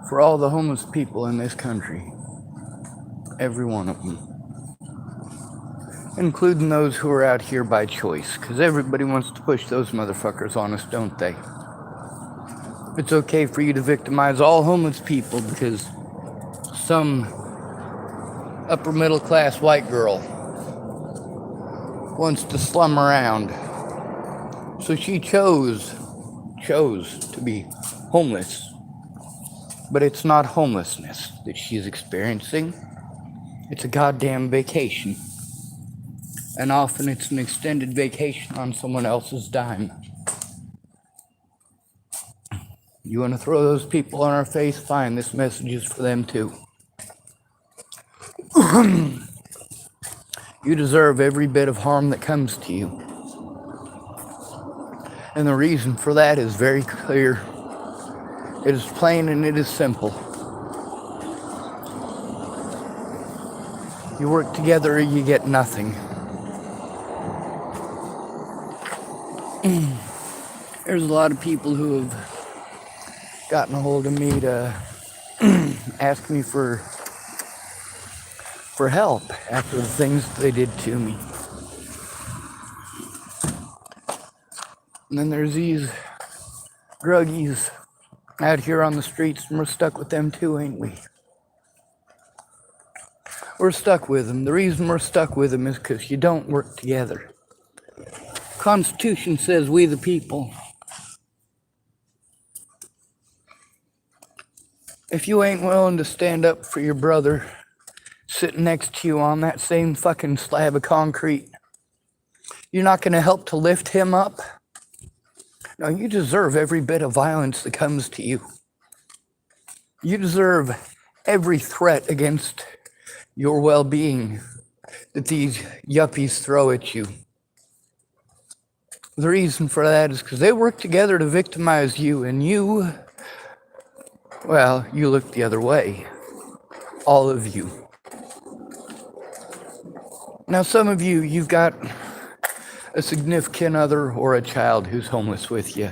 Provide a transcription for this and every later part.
for all the homeless people in this country. Every one of them. Including those who are out here by choice, because everybody wants to push those motherfuckers on us, don't they? It's okay for you to victimize all homeless people because some upper middle class white girl wants to slum around. So she chose to be homeless. But it's not homelessness that she's experiencing. It's a goddamn vacation. And often it's an extended vacation on someone else's dime. You want to throw those people on our face? Fine, this message is for them too. You deserve every bit of harm that comes to you. And the reason for that is very clear. It is plain and it is simple. You work together or you get nothing. There's a lot of people who have gotten a hold of me to ask me for help after the things they did to me. And then there's these druggies out here on the streets, and we're stuck with them too, ain't we? We're stuck with them. The reason we're stuck with them is because you don't work together. Constitution says we the people. If you ain't willing to stand up for your brother sitting next to you on that same fucking slab of concrete, you're not going to help to lift him up. No, you deserve every bit of violence that comes to you. You deserve every threat against your well-being that these yuppies throw at you. The reason for that is because they work together to victimize you, and you, well, you look the other way. All of you. Now, some of you, you've got a significant other or a child who's homeless with you.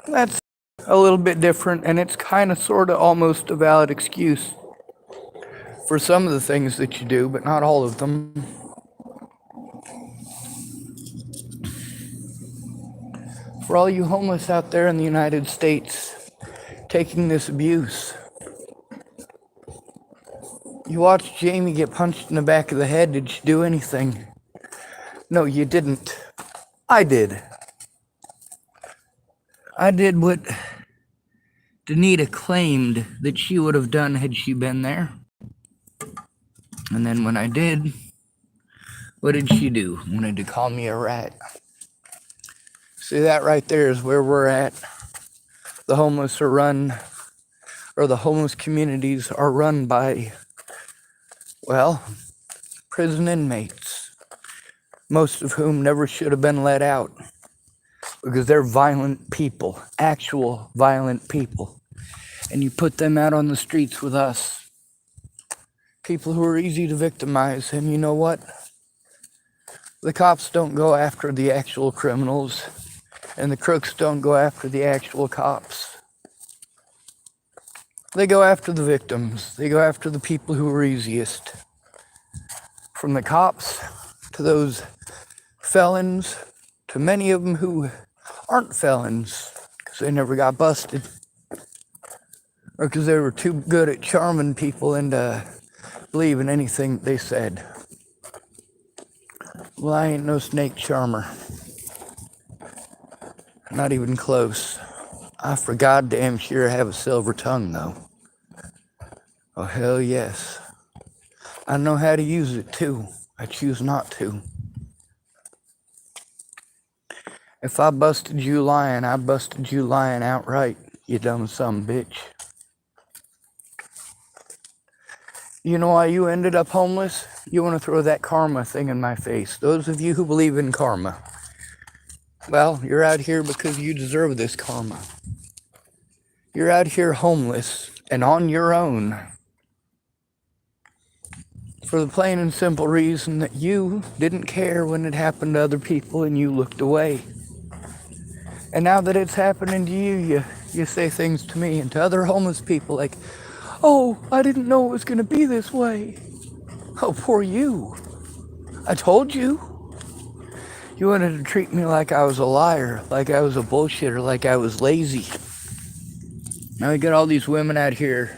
That's a little bit different, and it's kind of sort of almost a valid excuse for some of the things that you do, but not all of them. For all you homeless out there in the United States taking this abuse, you watched Jamie get punched in the back of the head. Did you do anything? No, you didn't. I did. I did what Danita claimed that she would have done had she been there. And then when I did, what did she do? Wanted to call me a rat. See, that right there is where we're at. The homeless are run, or the homeless communities are run by, well, prison inmates, most of whom never should have been let out because they're violent people, actual violent people. And you put them out on the streets with us, people who are easy to victimize. And you know what? The cops don't go after the actual criminals, and the crooks don't go after the actual cops. They go after the victims. They go after the people who are easiest. From the cops to those felons to many of them who aren't felons because they never got busted or because they were too good at charming people into believing anything they said. Well, I ain't no snake charmer. Not even close. I for goddamn sure have a silver tongue, though. Oh, hell yes. I know how to use it, too. I choose not to. If I busted you lying, I busted you lying outright, you dumb sumbitch. You know why you ended up homeless? You want to throw that karma thing in my face. Those of you who believe in karma. Well, you're out here because you deserve this karma. You're out here homeless and on your own for the plain and simple reason that you didn't care when it happened to other people and you looked away. And now that it's happening to you say things to me and to other homeless people like, oh, I didn't know it was going to be this way. Oh, poor you. I told you. You wanted to treat me like I was a liar, like I was a bullshitter, like I was lazy. Now we got all these women out here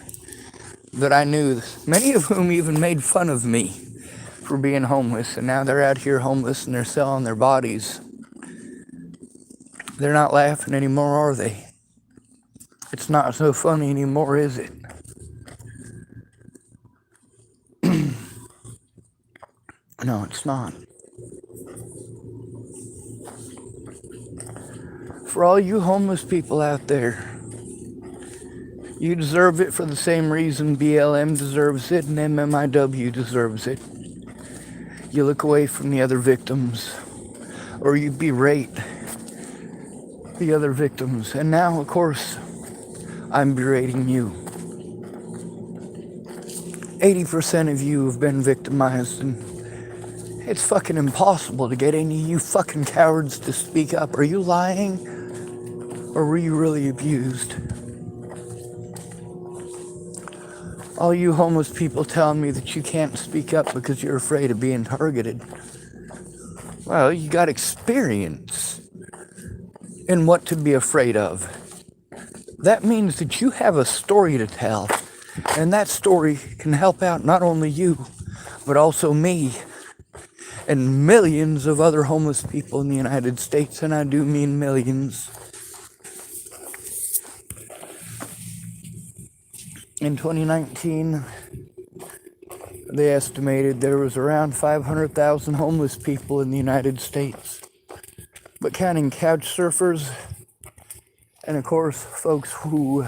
that I knew, many of whom even made fun of me for being homeless, and now they're out here homeless and they're selling their bodies. They're not laughing anymore, are they? It's not so funny anymore, is it? No, it's not. For all you homeless people out there, you deserve it for the same reason BLM deserves it and MMIW deserves it. You look away from the other victims, or you berate the other victims. And now, of course, I'm berating you. 80% of you have been victimized, and it's fucking impossible to get any of you fucking cowards to speak up. Are you lying? Or were you really abused? All you homeless people telling me that you can't speak up because you're afraid of being targeted. Well, you got experience in what to be afraid of. That means that you have a story to tell. And that story can help out not only you, but also me and millions of other homeless people in the United States. And I do mean millions. In 2019, they estimated there was around 500,000 homeless people in the United States. But counting couch surfers, and of course, folks who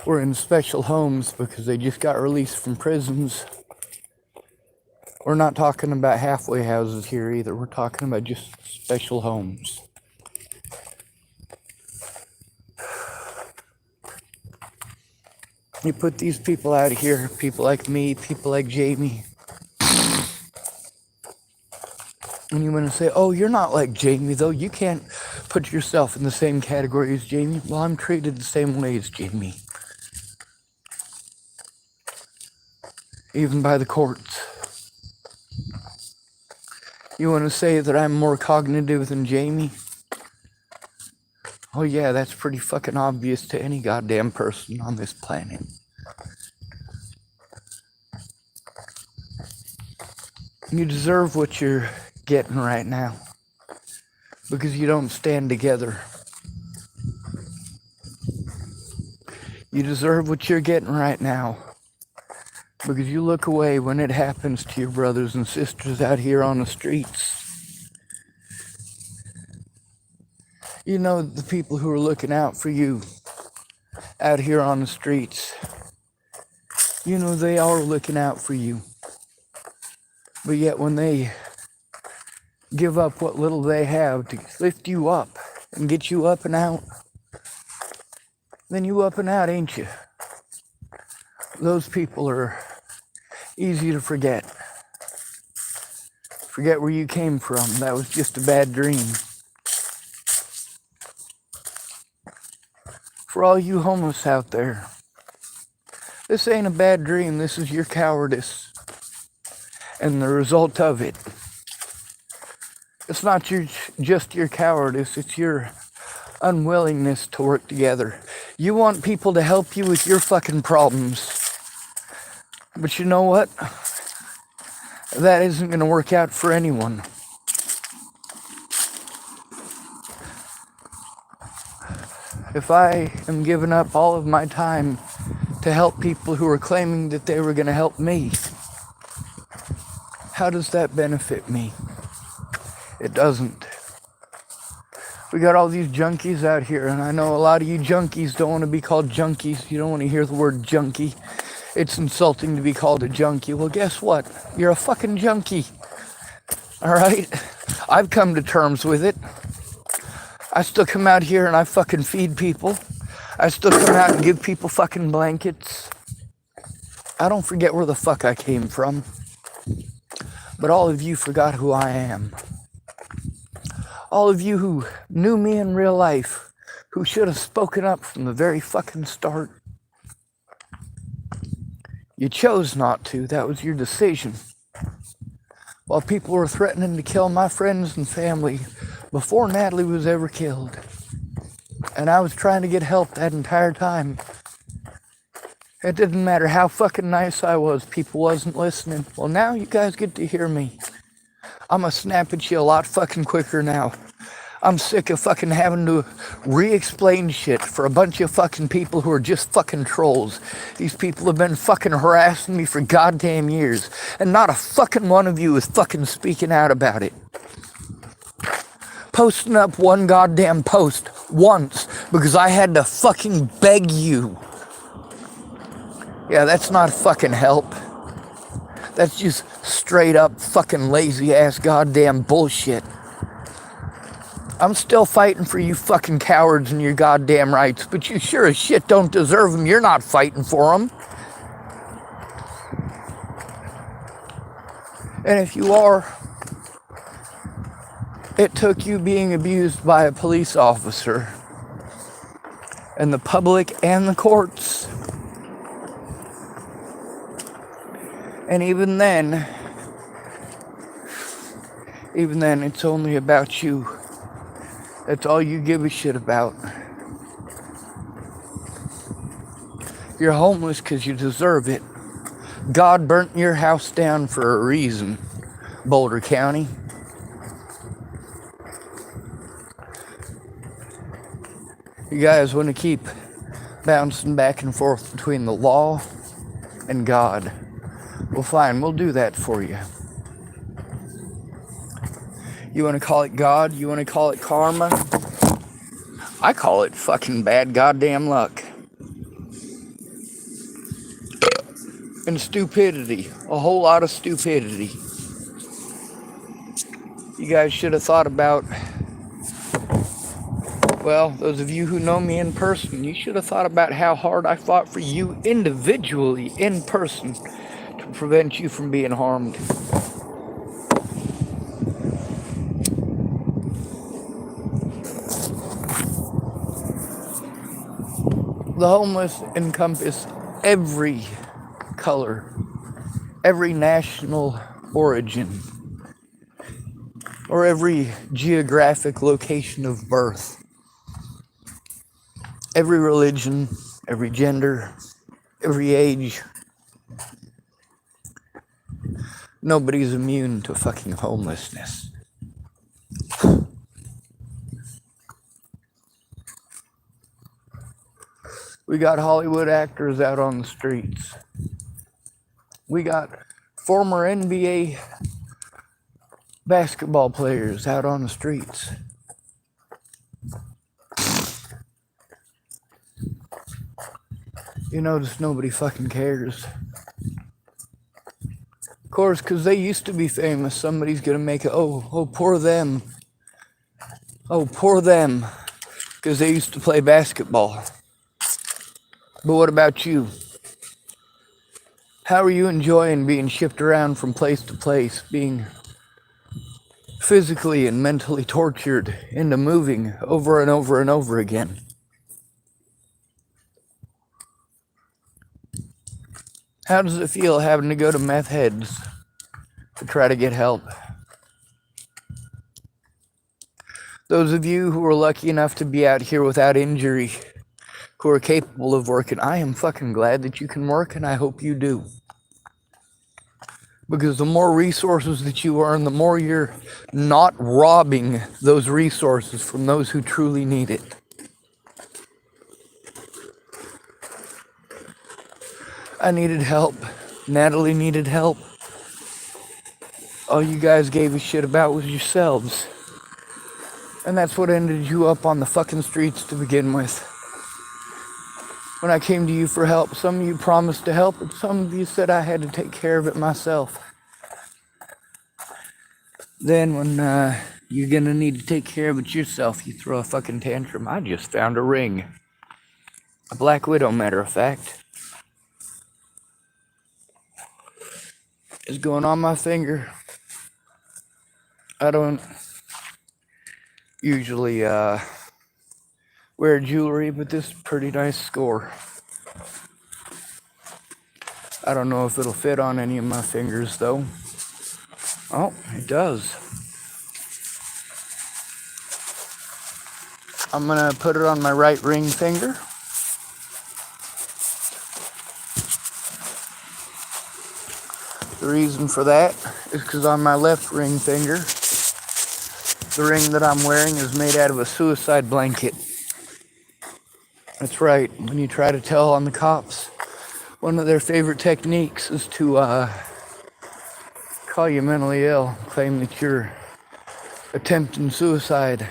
were in special homes because they just got released from prisons. We're not talking about halfway houses here either. We're talking about just special homes. You put these people out here, people like me, people like Jamie, and you want to say, oh, you're not like Jamie, though. You can't put yourself in the same category as Jamie. Well, I'm treated the same way as Jamie. Even by the courts. You want to say that I'm more cognitive than Jamie? Oh yeah, that's pretty fucking obvious to any goddamn person on this planet. You deserve what you're getting right now because you don't stand together. You deserve what you're getting right now because you look away when it happens to your brothers and sisters out here on the streets. You know, the people who are looking out for you out here on the streets, you know they are looking out for you. But yet when they give up what little they have to lift you up and get you up and out, then you up and out, ain't you? Those people are easy to forget. Forget where you came from. That was just a bad dream. For all you homeless out there, this ain't a bad dream. This is your cowardice and the result of it. It's not just your cowardice, it's your unwillingness to work together. You want people to help you with your fucking problems. But you know what? That isn't going to work out for anyone. If I am giving up all of my time to help people who are claiming that they were going to help me, how does that benefit me? It doesn't. We got all these junkies out here, and I know a lot of you junkies don't want to be called junkies. You don't want to hear the word junkie. It's insulting to be called a junkie. Well, guess what? You're a fucking junkie. All right? I've come to terms with it. I still come out here and I fucking feed people. I still come out and give people fucking blankets. I don't forget where the fuck I came from. But all of you forgot who I am. All of you who knew me in real life, who should have spoken up from the very fucking start. You chose not to. That was your decision. While people were threatening to kill my friends and family before Natalie was ever killed. And I was trying to get help that entire time. It didn't matter how fucking nice I was. People wasn't listening. Well, now you guys get to hear me. I'm gonna snap at you a lot fucking quicker now. I'm sick of fucking having to re-explain shit for a bunch of fucking people who are just fucking trolls. These people have been fucking harassing me for goddamn years, and not a fucking one of you is fucking speaking out about it. Posting up one goddamn post once because I had to fucking beg you. Yeah, that's not fucking help. That's just straight up fucking lazy ass goddamn bullshit. I'm still fighting for you fucking cowards and your goddamn rights, but you sure as shit don't deserve them. You're not fighting for them. And if you are, it took you being abused by a police officer and the public and the courts. And even then, it's only about you. That's all you give a shit about. You're homeless because you deserve it. God burnt your house down for a reason, Boulder County. You guys want to keep bouncing back and forth between the law and God. Well, fine, we'll do that for you. You want to call it God? You want to call it karma? I call it fucking bad goddamn luck. And stupidity. A whole lot of stupidity. You guys should have thought about, well, those of you who know me in person, you should have thought about how hard I fought for you individually, in person, to prevent you from being harmed. The homeless encompass every color, every national origin, or every geographic location of birth, every religion, every gender, every age. Nobody's immune to fucking homelessness. We got Hollywood actors out on the streets. We got former NBA basketball players out on the streets. You notice nobody fucking cares. Of course, because they used to be famous, somebody's gonna make it, oh, poor them. Oh, poor them. Because they used to play basketball. But what about you? How are you enjoying being shipped around from place to place, being physically and mentally tortured into moving over and over and over again? How does it feel having to go to meth heads to try to get help? Those of you who are lucky enough to be out here without injury, who are capable of working, I am fucking glad that you can work, and I hope you do. Because the more resources that you earn, the more you're not robbing those resources from those who truly need it. I needed help. Natalie needed help. All you guys gave a shit about was yourselves. And that's what ended you up on the fucking streets to begin with. When I came to you for help, some of you promised to help, and some of you said I had to take care of it myself. Then when you're gonna need to take care of it yourself, you throw a fucking tantrum. I just found a ring. A Black Widow, matter of fact. It's going on my finger. I don't usually wear jewelry, but this is a pretty nice score. I don't know if it'll fit on any of my fingers though. Oh, it does. I'm gonna put it on my right ring finger. The reason for that is because on my left ring finger, the ring that I'm wearing is made out of a suicide blanket. That's right, when you try to tell on the cops, one of their favorite techniques is to call you mentally ill, claim that you're attempting suicide,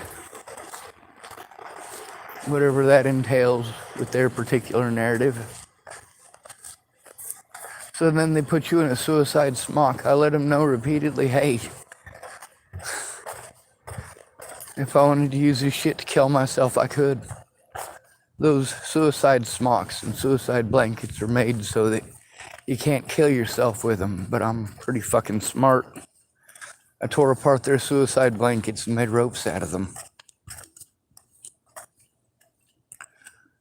whatever that entails with their particular narrative. So then they put you in a suicide smock. I let them know repeatedly, hey, if I wanted to use this shit to kill myself, I could. Those suicide smocks and suicide blankets are made so that you can't kill yourself with them, but I'm pretty fucking smart. I tore apart their suicide blankets and made ropes out of them.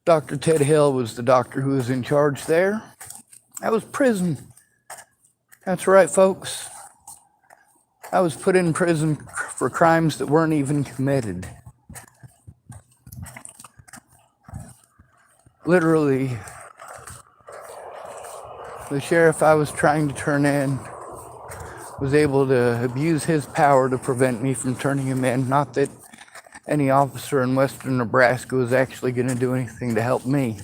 Dr. Ted Hill was the doctor who was in charge there. That was prison. That's right, folks. I was put in prison for crimes that weren't even committed. Literally, the sheriff I was trying to turn in was able to abuse his power to prevent me from turning him in. Not that any officer in western Nebraska was actually going to do anything to help me.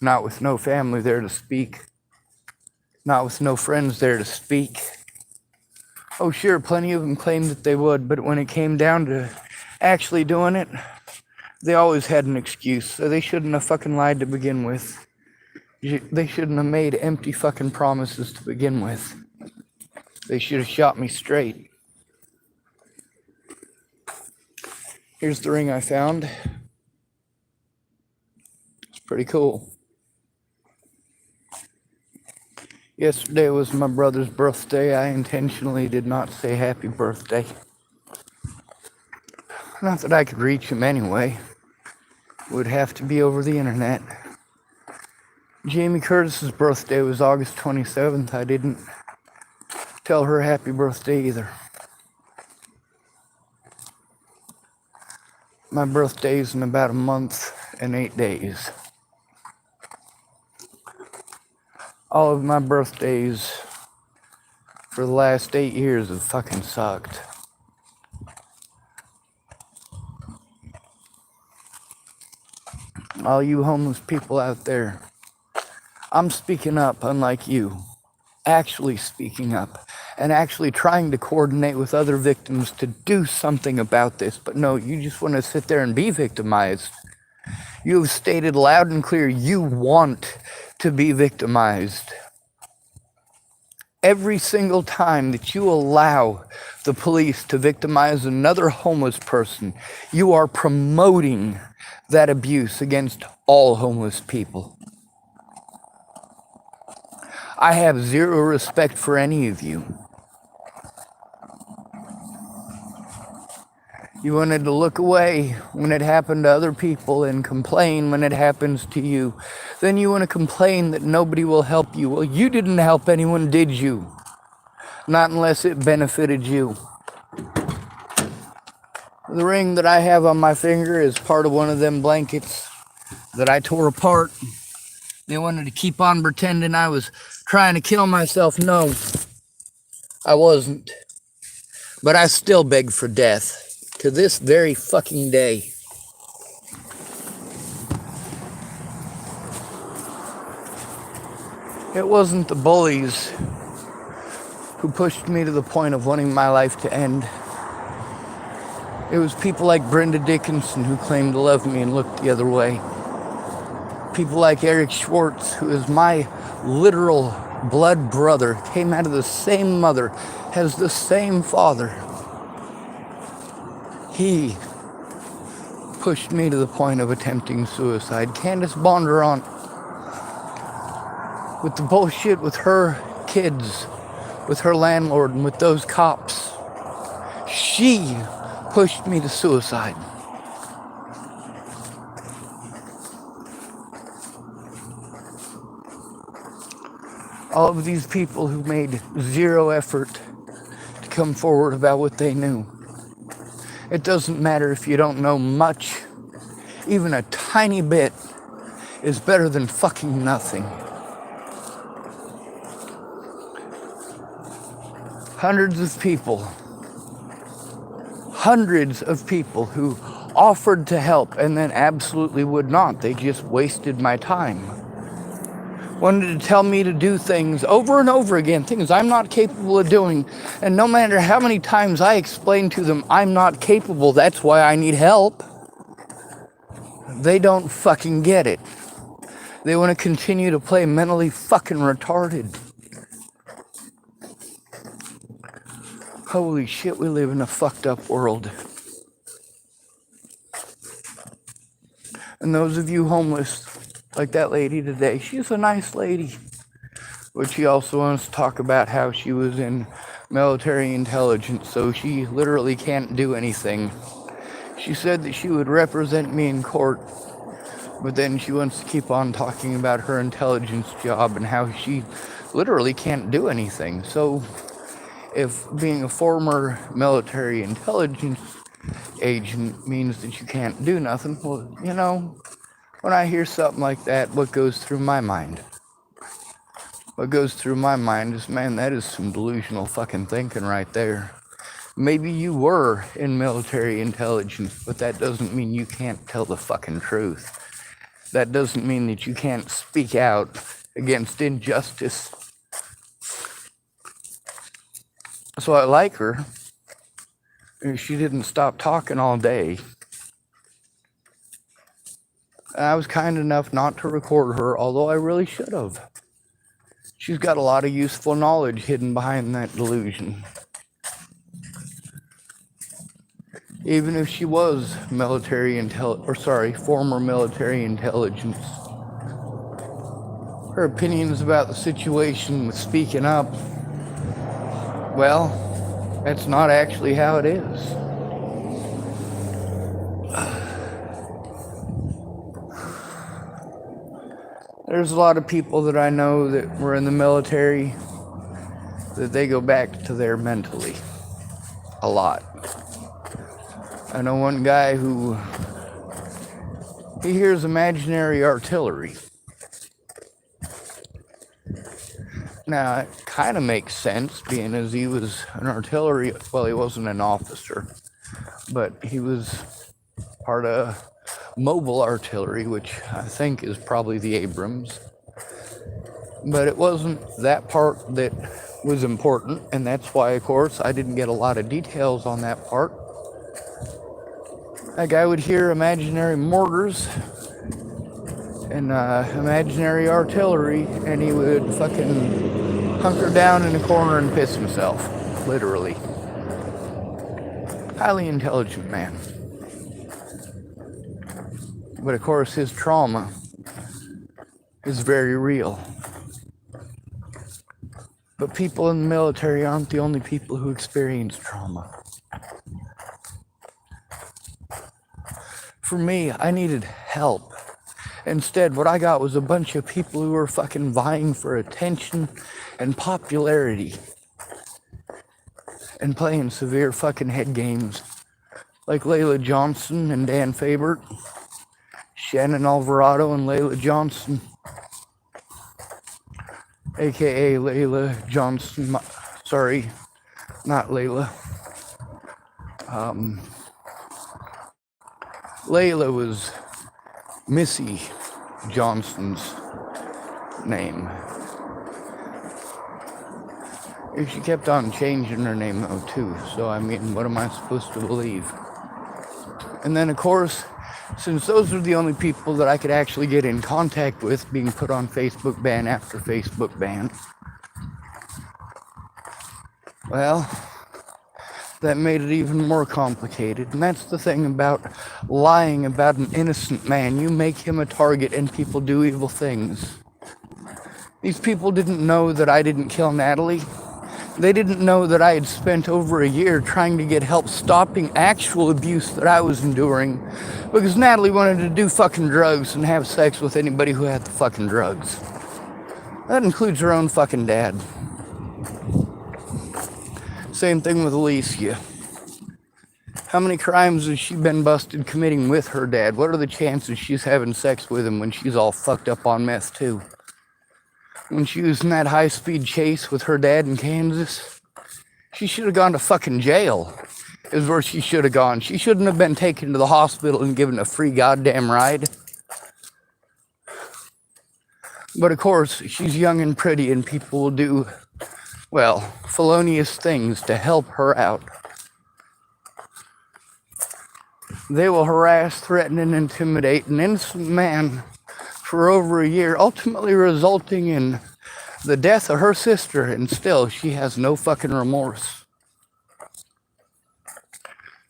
Not with no family there to speak. Not with no friends there to speak. Oh sure, plenty of them claimed that they would, but when it came down to actually doing it, they always had an excuse. So they shouldn't have fucking lied to begin with. They shouldn't have made empty fucking promises to begin with. They should have shot me straight. Here's the ring I found. It's pretty cool. Yesterday was my brother's birthday. I intentionally did not say happy birthday. Not that I could reach him anyway. It would have to be over the internet. Jamie Curtis's birthday was August 27th. I didn't tell her happy birthday either. My birthday's in about a month and 8 days. All of my birthdays for the last 8 years have fucking sucked. All you homeless people out there, I'm speaking up, unlike you. Actually speaking up and actually trying to coordinate with other victims to do something about this. But no, you just want to sit there and be victimized. You have stated loud and clear you want to be victimized. Every single time that you allow the police to victimize another homeless person, you are promoting that abuse against all homeless people. I have zero respect for any of you. You wanted to look away when it happened to other people and complain when it happens to you. Then you want to complain that nobody will help you. Well, you didn't help anyone, did you? Not unless it benefited you. The ring that I have on my finger is part of one of them blankets that I tore apart. They wanted to keep on pretending I was trying to kill myself. No, I wasn't. But I still beg for death. To this very fucking day. It wasn't the bullies who pushed me to the point of wanting my life to end. It was people like Brenda Dickinson who claimed to love me and looked the other way. People like Eric Schwartz, who is my literal blood brother, came out of the same mother, has the same father. He pushed me to the point of attempting suicide. Candace Bondurant, with the bullshit with her kids, with her landlord, and with those cops. She pushed me to suicide. All of these people who made zero effort to come forward about what they knew. It doesn't matter if you don't know much. Even a tiny bit is better than fucking nothing. Hundreds of people who offered to help and then absolutely would not. They just wasted my time. Wanted to tell me to do things over and over again, things I'm not capable of doing. And no matter how many times I explain to them I'm not capable, that's why I need help, they don't fucking get it. They want to continue to play mentally fucking retarded. Holy shit, we live in a fucked up world. And those of you homeless, like that lady today, she's a nice lady. But she also wants to talk about how she was in military intelligence, so she literally can't do anything. She said that she would represent me in court, but then she wants to keep on talking about her intelligence job and how she literally can't do anything. So if being a former military intelligence agent means that you can't do nothing, well, you know, when I hear something like that, what goes through my mind? What goes through my mind is, man, that is some delusional fucking thinking right there. Maybe you were in military intelligence, but that doesn't mean you can't tell the fucking truth. That doesn't mean that you can't speak out against injustice. So I like her. She didn't stop talking all day. I was kind enough not to record her, although I really should have. She's got a lot of useful knowledge hidden behind that delusion. Even if she was former military intelligence. Her opinions about the situation with speaking up, well, that's not actually how it is. There's a lot of people that I know that were in the military that they go back to there mentally. A lot. I know one guy who, he hears imaginary artillery. Now, it kind of makes sense, being as he was an artillery, well, he wasn't an officer, but he was part of mobile artillery, which I think is probably the Abrams. But it wasn't that part that was important, and that's why, of course, I didn't get a lot of details on that part. That guy would hear imaginary mortars and imaginary artillery, and he would fucking hunker down in a corner and piss himself, literally. Highly intelligent man. But of course, his trauma is very real. But people in the military aren't the only people who experience trauma. For me, I needed help. Instead, what I got was a bunch of people who were fucking vying for attention and popularity and playing severe fucking head games like Layla Johnson and Dan Fabert, Shannon Alvarado and Layla Johnson, aka Layla Johnson, sorry, not Layla. Layla was Missy Johnson's name. She kept on changing her name though too, so I mean, what am I supposed to believe? And then of course, since those are the only people that I could actually get in contact with, being put on Facebook ban after Facebook ban, well, that made it even more complicated. And that's the thing about lying about an innocent man. You make him a target and people do evil things. These people didn't know that I didn't kill Natalie. They didn't know that I had spent over a year trying to get help stopping actual abuse that I was enduring because Natalie wanted to do fucking drugs and have sex with anybody who had the fucking drugs. That includes her own fucking dad. Same thing with Alicia. How many crimes has she been busted committing with her dad? What are the chances she's having sex with him when she's all fucked up on meth too? When she was in that high-speed chase with her dad in Kansas, she should have gone to fucking jail, is where she should have gone. She shouldn't have been taken to the hospital and given a free goddamn ride. But of course, she's young and pretty, and people will do, well, felonious things to help her out. They will harass, threaten, and intimidate an innocent man for over a year, ultimately resulting in the death of her sister, and still she has no fucking remorse.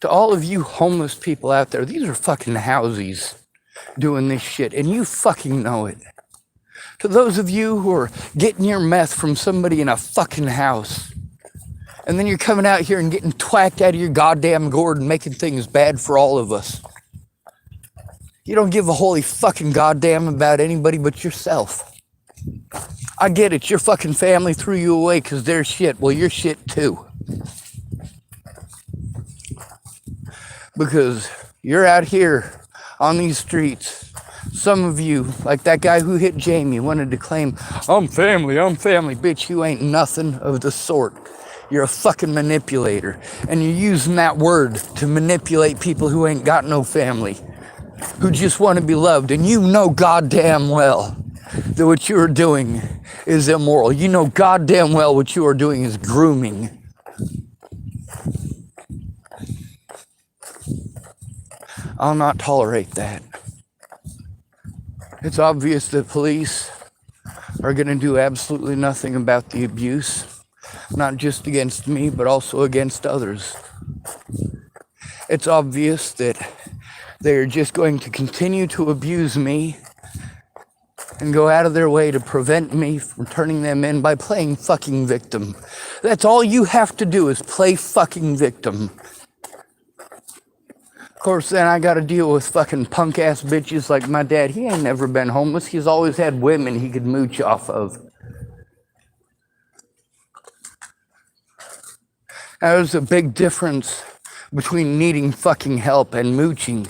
To all of you homeless people out there, these are fucking housies doing this shit, and you fucking know it. To those of you who are getting your meth from somebody in a fucking house, and then you're coming out here and getting twacked out of your goddamn gourd and making things bad for all of us. You don't give a holy fucking goddamn about anybody but yourself. I get it, your fucking family threw you away because they're shit. Well, you're shit too. Because you're out here on these streets. Some of you, like that guy who hit Jamie, wanted to claim, I'm family. Bitch, you ain't nothing of the sort. You're a fucking manipulator. And you're using that word to manipulate people who ain't got no family, who just want to be loved. And you know goddamn well that what you are doing is immoral. You know goddamn well what you are doing is grooming. I'll not tolerate that. It's obvious that police are going to do absolutely nothing about the abuse, not just against me, but also against others. It's obvious that they're just going to continue to abuse me and go out of their way to prevent me from turning them in by playing fucking victim. That's all you have to do is play fucking victim. Of course, then I gotta deal with fucking punk ass bitches like my dad. He ain't never been homeless. He's always had women he could mooch off of. Now, there's a big difference between needing fucking help and mooching.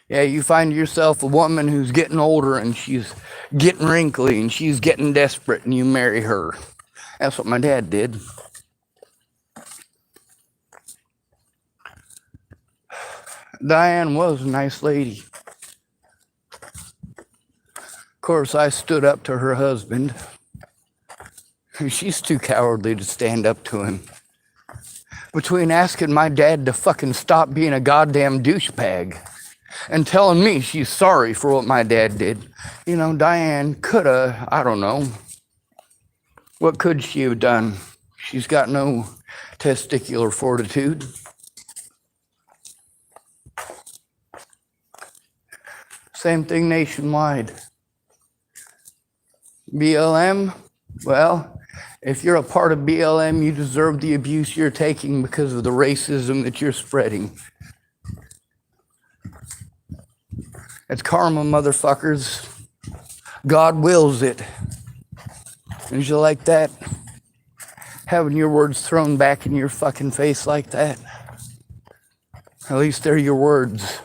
Yeah, you find yourself a woman who's getting older and she's getting wrinkly and she's getting desperate and you marry her. That's what my dad did. Diane was a nice lady. Of course, I stood up to her husband. She's too cowardly to stand up to him. Between asking my dad to fucking stop being a goddamn douchebag and telling me she's sorry for what my dad did. You know, Diane coulda, I don't know. What could she have done? She's got no testicular fortitude. Same thing nationwide. BLM, well, if you're a part of BLM, you deserve the abuse you're taking because of the racism that you're spreading. It's karma, motherfuckers. God wills it. And you like that? Having your words thrown back in your fucking face like that? At least they're your words.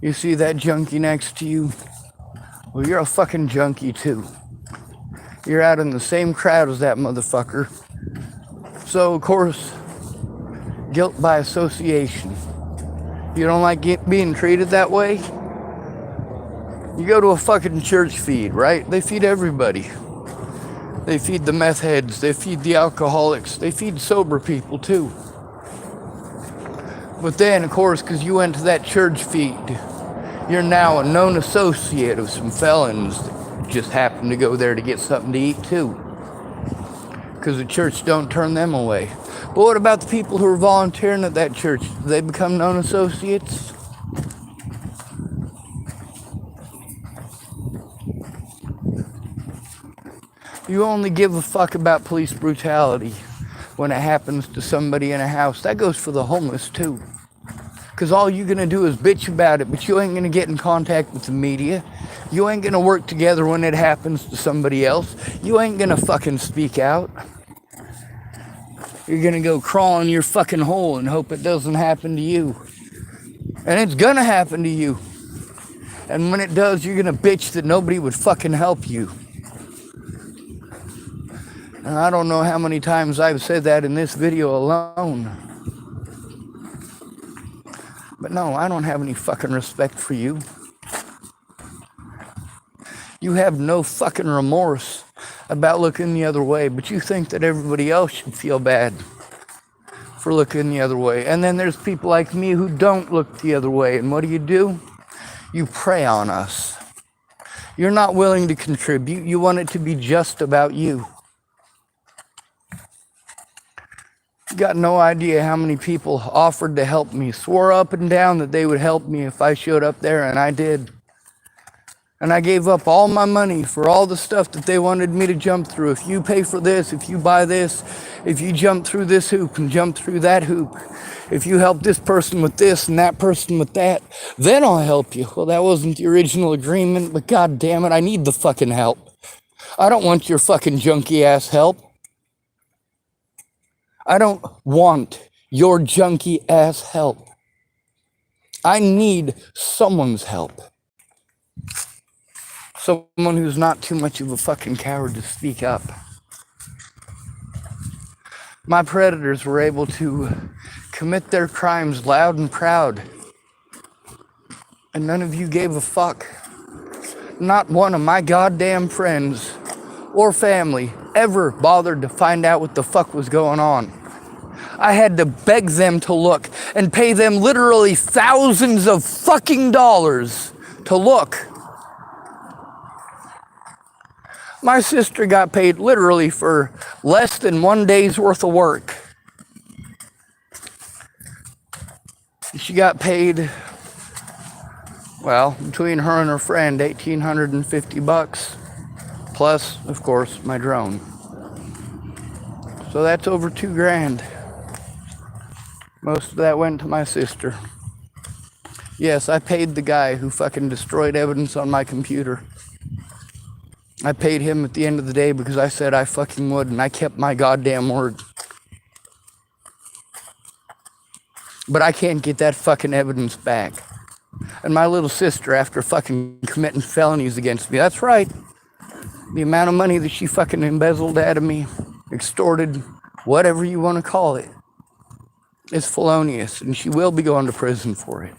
You see that junkie next to you? Well, you're a fucking junkie too. You're out in the same crowd as that motherfucker. So, of course, guilt by association. You don't like being treated that way? You go to a fucking church feed, right? They feed everybody. They feed the meth heads. They feed the alcoholics. They feed sober people too. But then, of course, because you went to that church feed, you're now a known associate of some felons that just happen to go there to get something to eat too. because the church don't turn them away. But what about the people who are volunteering at that church? Do they become known associates? You only give a fuck about police brutality when it happens to somebody in a house. That goes for the homeless too. Because all you're going to do is bitch about it, but you ain't going to get in contact with the media. You ain't going to work together when it happens to somebody else. You ain't going to fucking speak out. You're going to go crawl in your fucking hole and hope it doesn't happen to you. And it's going to happen to you. And when it does, you're going to bitch that nobody would fucking help you. And I don't know how many times I've said that in this video alone. But no, I don't have any fucking respect for you. You have no fucking remorse about looking the other way, but you think that everybody else should feel bad for looking the other way. And then there's people like me who don't look the other way. And what do? You prey on us. You're not willing to contribute. You want it to be just about you. You got no idea how many people offered to help me, swore up and down that they would help me if I showed up there, and I did. And I gave up all my money for all the stuff that they wanted me to jump through. If you pay for this, if you buy this, if you jump through this hoop and jump through that hoop, if you help this person with this and that person with that, then I'll help you. Well, that wasn't the original agreement, but god damn it, I need the fucking help. I don't want your fucking junky ass help. I don't want your junky ass help. I need someone's help. Someone who's not too much of a fucking coward to speak up. My predators were able to commit their crimes loud and proud. And none of you gave a fuck. Not one of my goddamn friends or family ever bothered to find out what the fuck was going on. I had to beg them to look and pay them literally thousands of fucking dollars to look. My sister got paid literally for less than 1 day's worth of work. She got paid, well, between her and her friend, $1,850, plus, of course, my drone. So that's over $2,000. Most of that went to my sister. Yes, I paid the guy who fucking destroyed evidence on my computer. I paid him at the end of the day because I said I fucking would, and I kept my goddamn word. But I can't get that fucking evidence back. And my little sister, after fucking committing felonies against me, that's right. The amount of money that she fucking embezzled out of me, extorted, whatever you want to call it, is felonious, and she will be going to prison for it.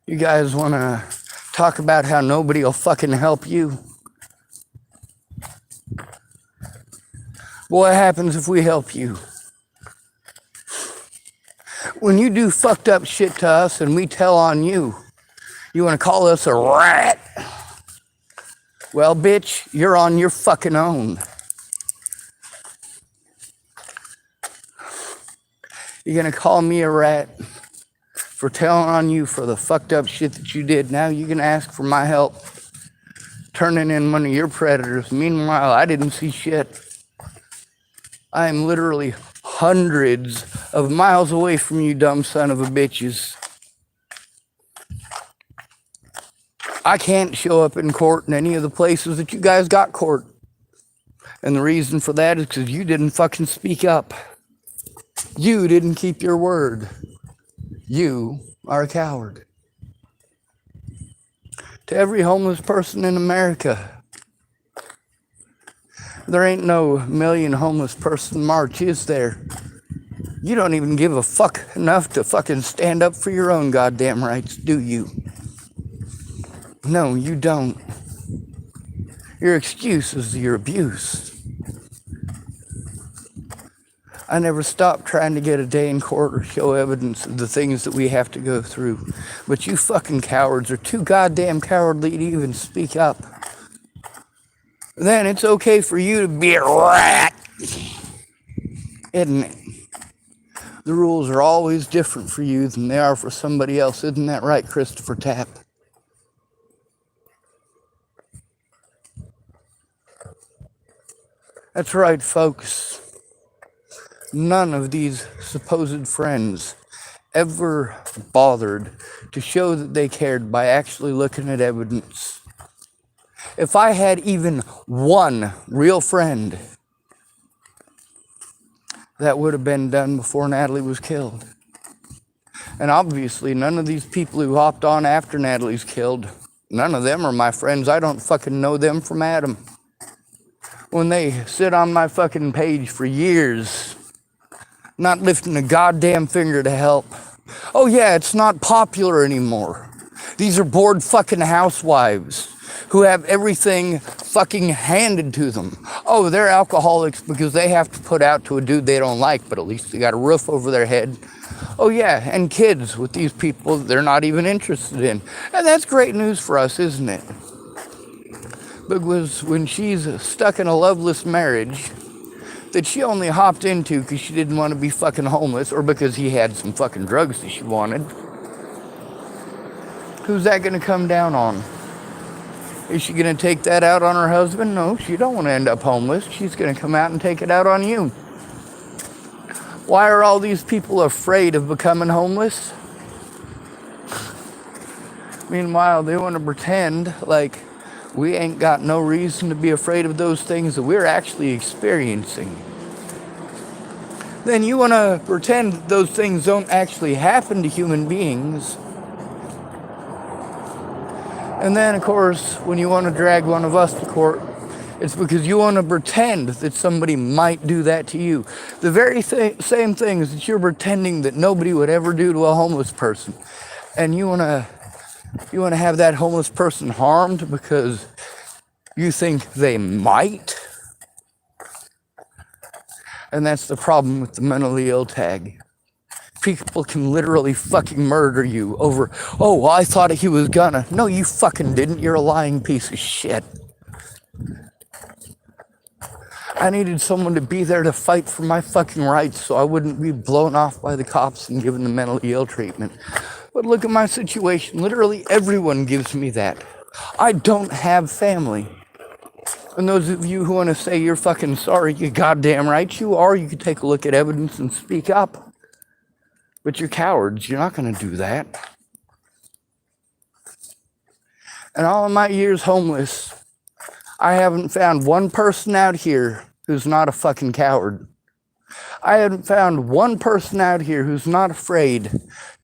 You guys want to talk about how nobody will fucking help you? What happens if we help you? When you do fucked up shit to us and we tell on you, you want to call us a rat? Well, bitch, you're on your fucking own. You're going to call me a rat for telling on you for the fucked up shit that you did. Now you can ask for my help turning in one of your predators. Meanwhile, I didn't see shit. I am literally hundreds of miles away from you, dumb son of a bitches. I can't show up in court in any of the places that you guys got court. And the reason for that is because you didn't fucking speak up. You didn't keep your word. You are a coward. To every homeless person in America, there ain't no million homeless person march, is there? You don't even give a fuck enough to fucking stand up for your own goddamn rights, do you? No, you don't. Your excuse is your abuse. I never stopped trying to get a day in court or show evidence of the things that we have to go through. But you fucking cowards are too goddamn cowardly to even speak up. then it's okay for you to be a rat, isn't it? The rules are always different for you than they are for somebody else. Isn't that right, Christopher Tapp? That's right, folks. None of these supposed friends ever bothered to show that they cared by actually looking at evidence. If I had even one real friend, that would have been done before Natalie was killed. And obviously, none of these people who hopped on after Natalie's killed, none of them are my friends. I don't fucking know them from Adam. When they sit on my fucking page for years, not lifting a goddamn finger to help. Oh yeah, it's not popular anymore. These are bored fucking housewives who have everything fucking handed to them. Oh, they're alcoholics because they have to put out to a dude they don't like, but at least they got a roof over their head. Oh yeah, and kids with these people they're not even interested in. And that's great news for us, isn't it? Because when she's stuck in a loveless marriage that she only hopped into because she didn't want to be fucking homeless or because he had some fucking drugs that she wanted, who's that going to come down on? Is she going to take that out on her husband? No, she don't want to end up homeless. She's going to come out and take it out on you. Why are all these people afraid of becoming homeless? Meanwhile, they want to pretend like we ain't got no reason to be afraid of those things that we're actually experiencing. Then you want to pretend that those things don't actually happen to human beings. And then, of course, when you want to drag one of us to court, it's because you want to pretend that somebody might do that to you. The very same things that you're pretending that nobody would ever do to a homeless person. And you want to have that homeless person harmed because you think they might? And that's the problem with the mentally ill tag. People can literally fucking murder you over, oh, well, I thought he was gonna. No, you fucking didn't. You're a lying piece of shit. I needed someone to be there to fight for my fucking rights so I wouldn't be blown off by the cops and given the mentally ill treatment. But look at my situation. Literally everyone gives me that. I don't have family. And those of you who want to say you're fucking sorry, you goddamn right you are. You can take a look at evidence and speak up. But you're cowards. You're not going to do that. And all of my years homeless, I haven't found one person out here who's not a fucking coward. I haven't found one person out here who's not afraid to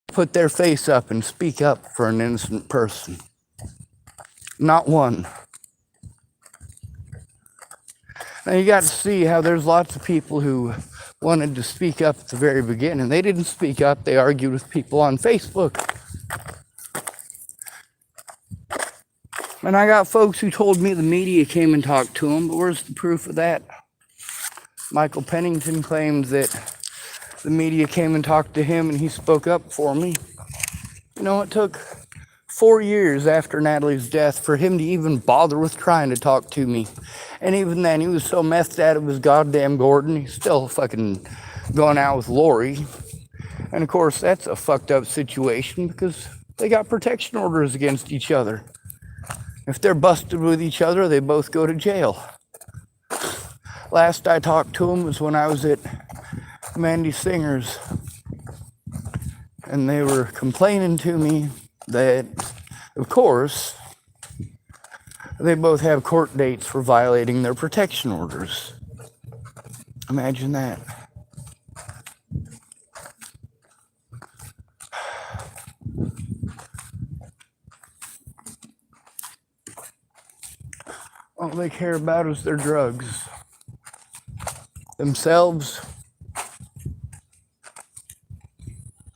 put their face up and speak up for an innocent person. Not one. Now you got to see how there's lots of people who wanted to speak up at the very beginning. They didn't speak up, they argued with people on Facebook. And I got folks who told me the media came and talked to them, but where's the proof of that? Michael Pennington claims that the media came and talked to him and he spoke up for me. You know, it took 4 years after Natalie's death for him to even bother with trying to talk to me. And even then, he was so methed out of his goddamn Gordon, he's still fucking going out with Lori. And of course, that's a fucked up situation because they got protection orders against each other. If they're busted with each other, they both go to jail. Last I talked to him was when I was at Mandy Singer's. And they were complaining to me that, of course, they both have court dates for violating their protection orders. Imagine that. All they care about is their drugs. Themselves,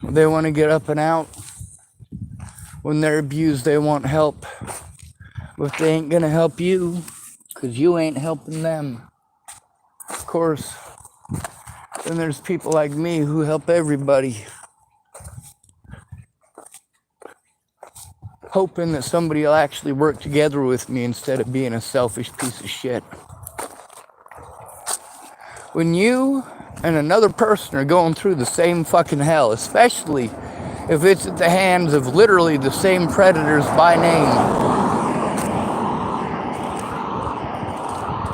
they want to get up and out. When they're abused, they want help. But they ain't gonna help you, because you ain't helping them. Of course, then there's people like me who help everybody. hoping that somebody will actually work together with me instead of being a selfish piece of shit. When you and another person are going through the same fucking hell, especially if it's at the hands of literally the same predators by name,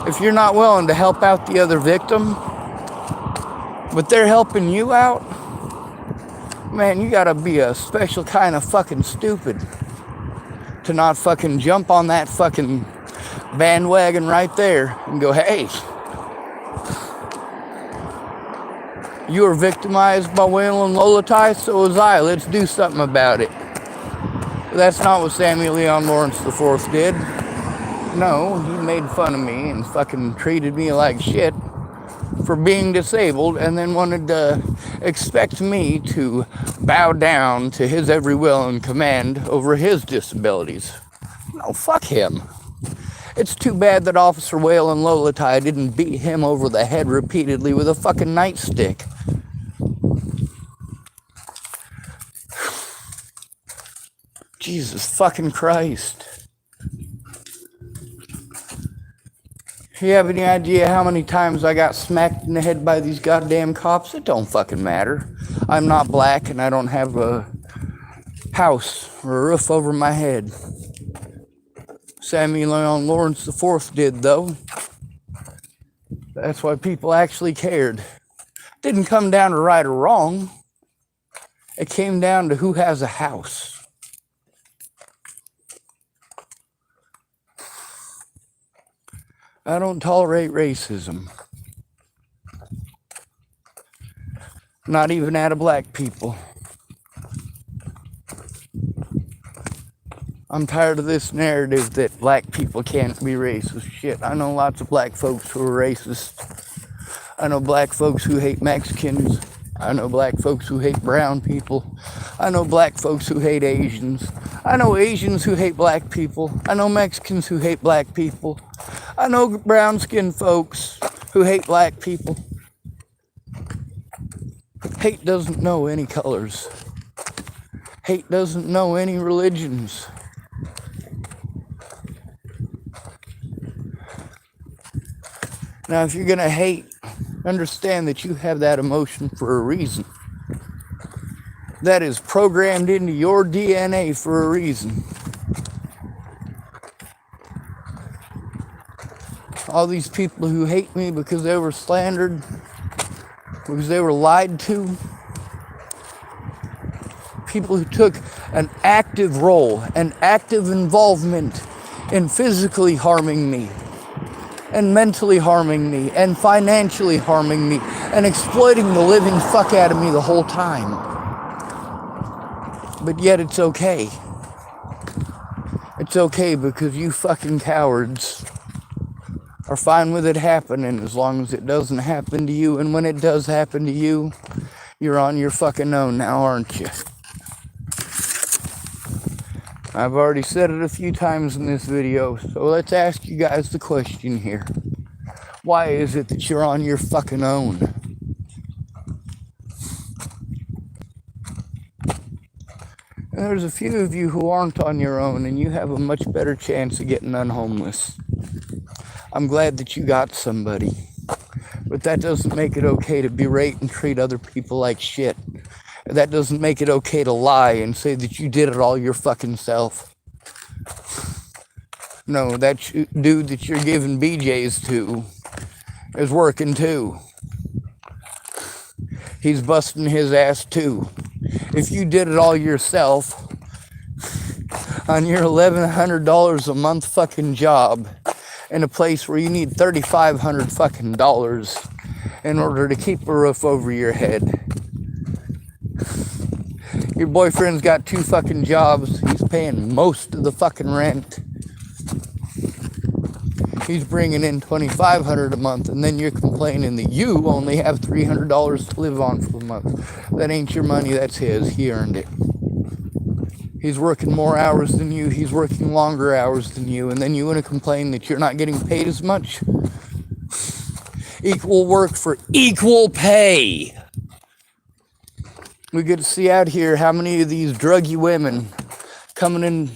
if you're not willing to help out the other victim, but they're helping you out, man, you gotta be a special kind of fucking stupid to not fucking jump on that fucking bandwagon right there and go, hey, you were victimized by Waylon Lolotai, so was I. Let's do something about it. But that's not what Samuel Leon Lawrence IV did. No, he made fun of me and fucking treated me like shit for being disabled, and then wanted to expect me to bow down to his every will and command over his disabilities. No, fuck him. It's too bad that Officer Waylon Lolotai didn't beat him over the head repeatedly with a fucking nightstick. Jesus fucking Christ. You have any idea how many times I got smacked in the head by these goddamn cops? It don't fucking matter. I'm not black and I don't have a house or a roof over my head. Samuel Leon Lawrence IV did, though. That's why people actually cared. It didn't come down to right or wrong. It came down to who has a house. I don't tolerate racism. Not even out of black people. I'm tired of this narrative that black people can't be racist. Shit, I know lots of black folks who are racist. I know black folks who hate Mexicans. I know black folks who hate brown people. I know black folks who hate Asians. I know Asians who hate black people. I know Mexicans who hate black people. I know brown-skinned folks who hate black people. Hate doesn't know any colors. Hate doesn't know any religions. Now, if you're going to hate, understand that you have that emotion for a reason. That is programmed into your DNA for a reason. All these people who hate me because they were slandered, because they were lied to, people who took an active role, an active involvement in physically harming me, and mentally harming me, and financially harming me, and exploiting the living fuck out of me the whole time. But yet it's okay. It's okay because you fucking cowards are fine with it happening as long as it doesn't happen to you. And when it does happen to you, you're on your fucking own now, aren't you? I've already said it a few times in this video, so let's ask you guys the question here. Why is it that you're on your fucking own? And there's a few of you who aren't on your own, and you have a much better chance of getting unhomeless. I'm glad that you got somebody, but that doesn't make it okay to berate and treat other people like shit. That doesn't make it okay to lie and say that you did it all your fucking self. No, that dude that you're giving BJs to is working too. He's busting his ass too. If you did it all yourself on your $1,100 a month fucking job in a place where you need $3,500 fucking dollars in order to keep a roof over your head. Your boyfriend's got 2 fucking jobs. He's paying most of the fucking rent. He's bringing in $2,500 a month, and then you're complaining that you only have $300 to live on for the month. That ain't your money, that's his. He earned it. He's working more hours than you. He's working longer hours than you. And then you want to complain that you're not getting paid as much? Equal work for equal pay. We get to see out here how many of these druggy women coming in